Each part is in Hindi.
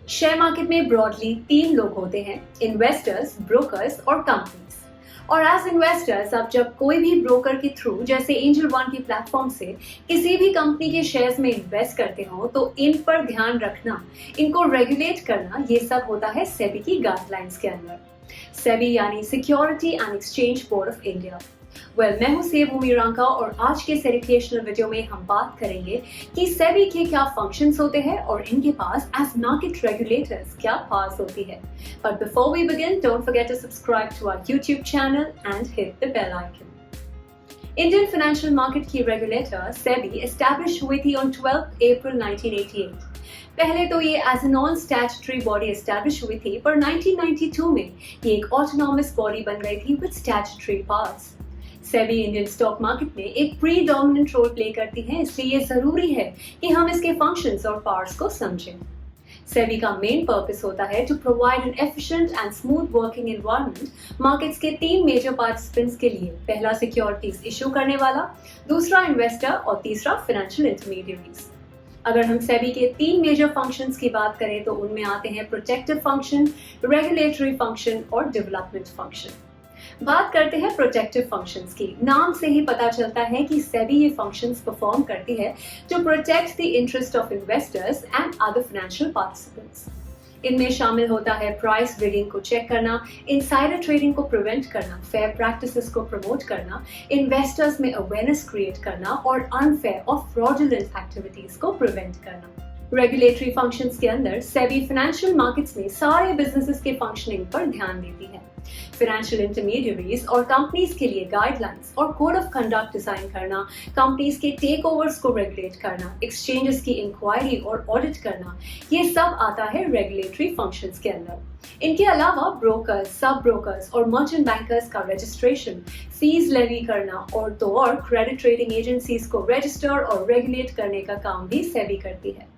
शेयर मार्केट में ब्रॉडली 3 लोग होते हैं, इन्वेस्टर्स, ब्रोकर्स और कंपनीज। और एज इन्वेस्टर्स आप जब कोई भी ब्रोकर के थ्रू जैसे एंजल वन की प्लेटफॉर्म से किसी भी कंपनी के शेयर्स में इन्वेस्ट करते हो तो इन पर ध्यान रखना, इनको रेगुलेट करना, ये सब होता है सेबी की गाइडलाइंस के अंदर। सेबी यानी security and exchange board of India. मैं हूं सेबी रांका और आज के इस एजुकेशनल वीडियो में हम बात करेंगे कि सेबी के क्या फंक्शंस होते हैं और इनके पास एज मार्केट रेगुलेटर्स क्या पावर्स होती है। But before we begin, don't forget to subscribe to our YouTube channel and hit the bell icon. Indian financial market की रेगुलेटर सेबी एस्टैब्लिश हुई थी ऑन 12 अप्रैल 1988। पहले तो ये as a non statutory body establish हुई थी, पर 1992 में ये एक ऑटोनॉमस बॉडी बन गई थी with statutory powers. SEBI Indian stock market में एक प्रीडोमिनेंट रोल प्ले करती है, इसलिए ये जरूरी है कि हम इसके फंक्शंस और पावर्स को समझें। सेबी का मेन पर्पस होता है to provide an efficient and smooth working environment markets के 3 मेजर पार्टिसिपेंट्स के लिए। पहला सिक्योरिटीज इशू करने वाला, दूसरा इन्वेस्टर और तीसरा फाइनेंशियल इंटरमीडियरीज। अगर हम सेबी के 3 मेजर फंक्शंस की बात करें तो उनमें आते हैं प्रोटेक्टिव फंक्शन, रेगुलेटरी फंक्शन और डेवलपमेंट फंक्शन। बात करते हैं प्रोटेक्टिव फंक्शंस की। नाम से ही पता चलता है कि सेबी ये फंक्शंस परफॉर्म करती है to protect the interest of investors and other financial participants. इनमें शामिल होता है प्राइस रिगिंग को चेक करना, इनसाइडर ट्रेडिंग को प्रिवेंट करना, फेयर प्रैक्टिसेस को प्रमोट करना, इन्वेस्टर्स में अवेयरनेस क्रिएट करना और अनफेयर और फ्रॉडुलेंट एक्टिविटीज को प्रिवेंट करना। रेगुलेटरी फंक्शंस के अंदर सेबी फाइनेंशियल मार्केट्स में सारे बिजनेसेस के फंक्शनिंग पर ध्यान देती है। फाइनेंशियल इंटरमीडियरीज और कंपनीज के लिए गाइडलाइंस और कोड ऑफ कंडक्ट डिजाइन करना, कंपनीज के टेक ओवर्स को रेगुलेट करना, एक्सचेंजेस की इंक्वायरी और ऑडिट करना, ये सब आता है रेगुलेटरी फंक्शंस के अंदर। इनके अलावा ब्रोकर्स, सब ब्रोकर्स और मर्चेंट बैंकर्स का रजिस्ट्रेशन, फीस लेवी करना और क्रेडिट रेटिंग एजेंसीज को रजिस्टर और रेगुलेट करने का काम भी सेबी करती है।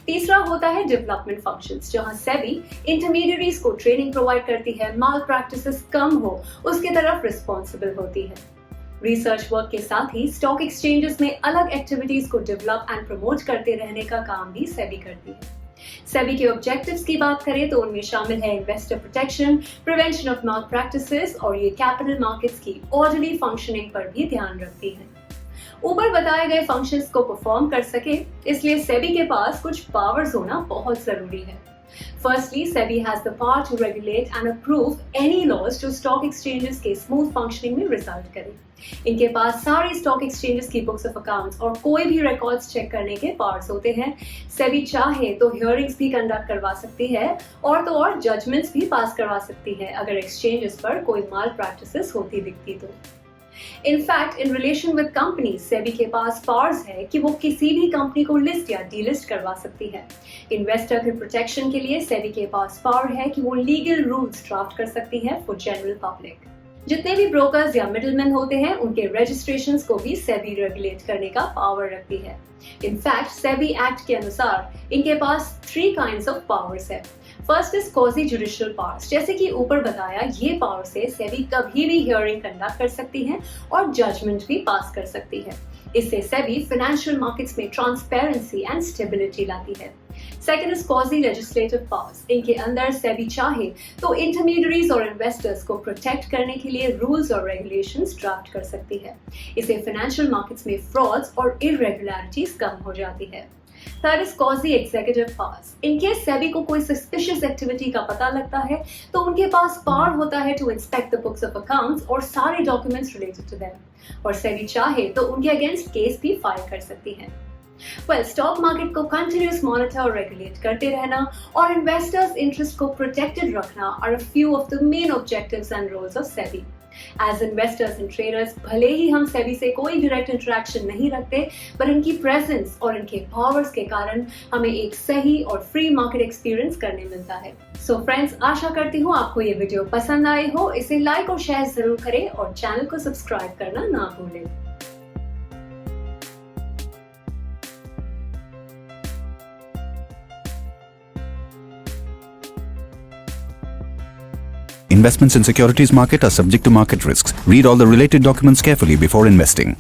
तीसरा होता है डेवलपमेंट फंक्शंस, जहां सेबी इंटरमीडियरीज को ट्रेनिंग प्रोवाइड करती है, माल प्रैक्टिसेस कम हो उसके तरफ रिस्पॉन्सिबल होती है। रिसर्च वर्क के साथ ही स्टॉक एक्सचेंजेस में अलग एक्टिविटीज को डेवलप एंड प्रमोट करते रहने का काम भी सेबी करती है। सेबी के ऑब्जेक्टिव्स की बात करें तो उनमें शामिल है investor protection, prevention of mall practices और ये कैपिटल मार्केट्स की ऑर्डरली फंक्शनिंग पर भी ध्यान रखती है। ऊपर बताए गए फंक्शंस को परफॉर्म कर सके इसलिए सेबी के पास कुछ पावर्स होना बहुत जरूरी है। Firstly, SEBI has the power to regulate and approve any laws जो स्टॉक एक्सचेंजेस के स्मूथ फंक्शनिंग में रिजल्ट करे। इनके पास सारे स्टॉक एक्सचेंजेस की बुक्स ऑफ अकाउंट्स और कोई भी रिकॉर्ड्स चेक करने के पावर्स होते हैं। सेबी चाहे तो हियरिंग्स भी कंडक्ट करवा सकती है और जजमेंट्स भी पास करवा सकती है अगर एक्सचेंजेस पर कोई माल प्रैक्टिसेस होती दिखती तो। In fact in relation with companies SEBI के पास पावर्स है कि वो किसी भी कंपनी को लिस्ट या डीलिस्ट करवा सकती है। इन्वेस्टर के प्रोटेक्शन के लिए सेबी के पास पावर है कि वो लीगल रूल्स ड्राफ्ट कर सकती है फॉर जनरल पब्लिक। जितने भी ब्रोकर्स या मिडलमैन होते हैं उनके रजिस्ट्रेशंस को भी सेबी रेगुलेट करने का पावर रखती है। इनफैक्ट सेबी एक्ट के अनुसार इनके पास 3 काइंड्स ऑफ पावर्स है। First is quasi judicial powers. जैसे कि ऊपर बताया, ये पावर से सेबी कभी भी हियरिंग कंडक्ट कर सकती है और जजमेंट भी पास कर सकती है। इससे सेबी फाइनेंशियल मार्केट्स में ट्रांसपेरेंसी एंड स्टेबिलिटी लाती है। Second is quasi legislative powers. इनके अंदर सेबी चाहे तो इंटरमीडियरीज और इन्वेस्टर्स को प्रोटेक्ट करने के लिए रूल्स और रेगुलेशंस ड्राफ्ट कर सकती है। इससे फाइनेंशियल मार्केट्स में फ्रॉड्स और इररेगुलरिटीज कम हो जाती है। Third is quasi executive powers. In case SEBI को कोई सस्पिशियस एक्टिविटी का पता लगता है तो उनके पास पावर होता है to inspect the books of accounts और सारे डॉक्यूमेंट्स रिलेटेड टू देम। और सेबी चाहे तो उनके अगेंस्ट केस भी फाइल कर सकती है। स्टॉक मार्केट को कंटिन्यूअस मॉनिटर और रेगुलेट करते रहना और इन्वेस्टर्स इंटरेस्ट को प्रोटेक्टेड रखना are a few of the main objectives and roles of SEBI. As investors and traders भले ही हम सेबी से कोई डायरेक्ट इंटरेक्शन नहीं रखते, पर इनकी प्रेजेंस और इनके पावर्स के कारण हमें एक सही और फ्री मार्केट एक्सपीरियंस करने मिलता है। सो फ्रेंड्स, आशा करती हूँ आपको ये वीडियो पसंद आई हो। इसे लाइक और शेयर जरूर करें और चैनल को सब्सक्राइब करना ना भूलें। Investments in securities market are subject to market risks. Read all the related documents carefully before investing.